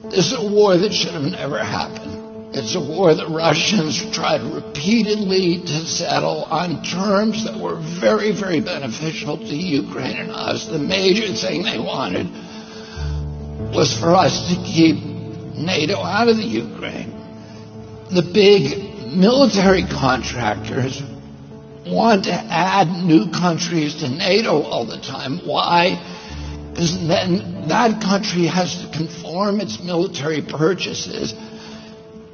This is a war that should have never happened. It's a war the Russians tried repeatedly to settle on terms that were very, very beneficial to Ukraine and us. The major thing they wanted was for us to keep NATO out of the Ukraine. The big military contractors want to add new countries to NATO all the time. Why? Because then that country has to conform its military purchases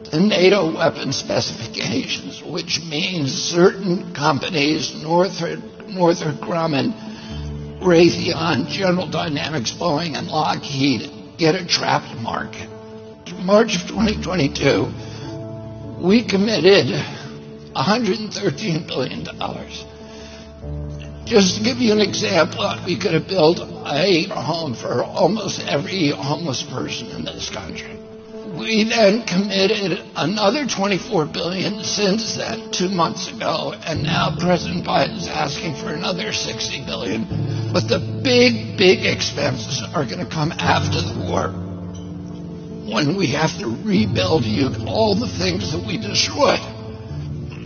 to NATO weapon specifications, which means certain companies, Northrop Grumman, Raytheon, General Dynamics, Boeing, and Lockheed, get a trapped market. In March of 2022, we committed $113 billion. Just to give you an example, we could have built a home for almost every homeless person in this country. We then committed another $24 billion since then, 2 months ago, and now President Biden is asking for another $60 billion. But the big expenses are going to come after the war, when we have to rebuild all the things that we destroyed.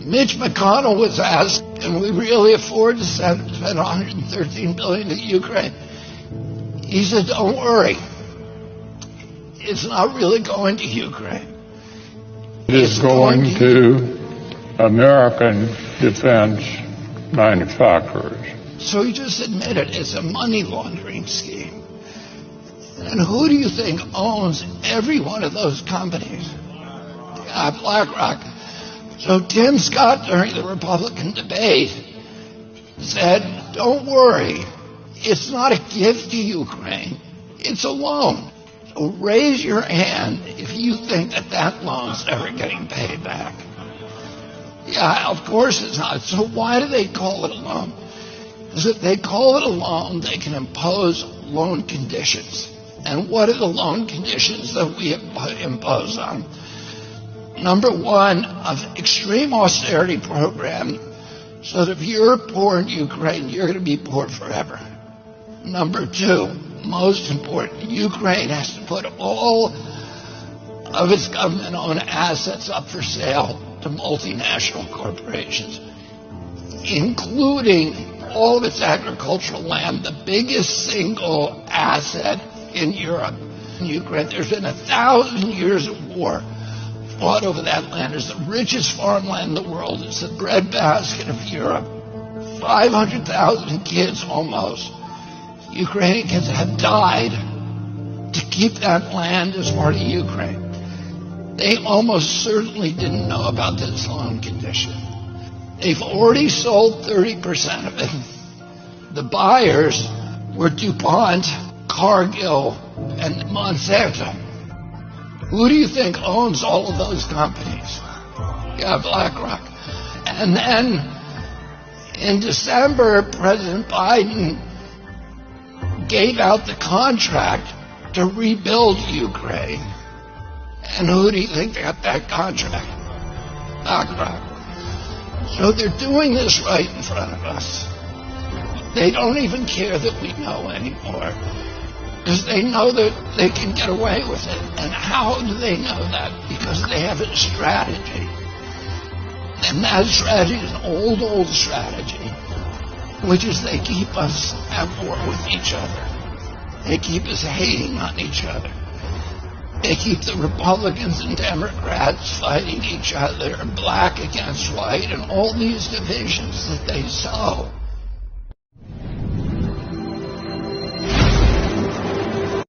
Mitch McConnell was asked, can we really afford to spend $113 billion to Ukraine? He said, don't worry. It's not really going to Ukraine. It's going to American defense manufacturers. So he just admitted it's a money laundering scheme. And who do you think owns every one of those companies? BlackRock. So Tim Scott, during the Republican debate, said, don't worry, it's not a gift to Ukraine, it's a loan. So raise your hand if you think that loan's ever getting paid back. Yeah, of course it's not. So why do they call it a loan? Because if they call it a loan, they can impose loan conditions. And what are the loan conditions that we impose on? Number one, an extreme austerity program, so that if you're poor in Ukraine, you're going to be poor forever. Number two, most important, Ukraine has to put all of its government-owned assets up for sale to multinational corporations, including all of its agricultural land, the biggest single asset in Europe. In Ukraine, there's been 1,000 years of war fought over that land. It's the richest farmland in the world. It's the breadbasket of Europe. 500,000 kids almost, Ukrainian kids, have died to keep that land as part of Ukraine. They almost certainly didn't know about this loan condition. They've already sold 30% of it. The buyers were DuPont, Cargill, and Monsanto. Who do you think owns all of those companies? Yeah, BlackRock. And then in December, President Biden gave out the contract to rebuild Ukraine. And who do you think got that contract? BlackRock. So they're doing this right in front of us. They don't even care that we know anymore, because they know that they can get away with it. And how do they know that? Because they have a strategy. And that strategy is an old strategy, which is they keep us at war with each other. They keep us hating on each other. They keep the Republicans and Democrats fighting each other, black against white, and all these divisions that they sow.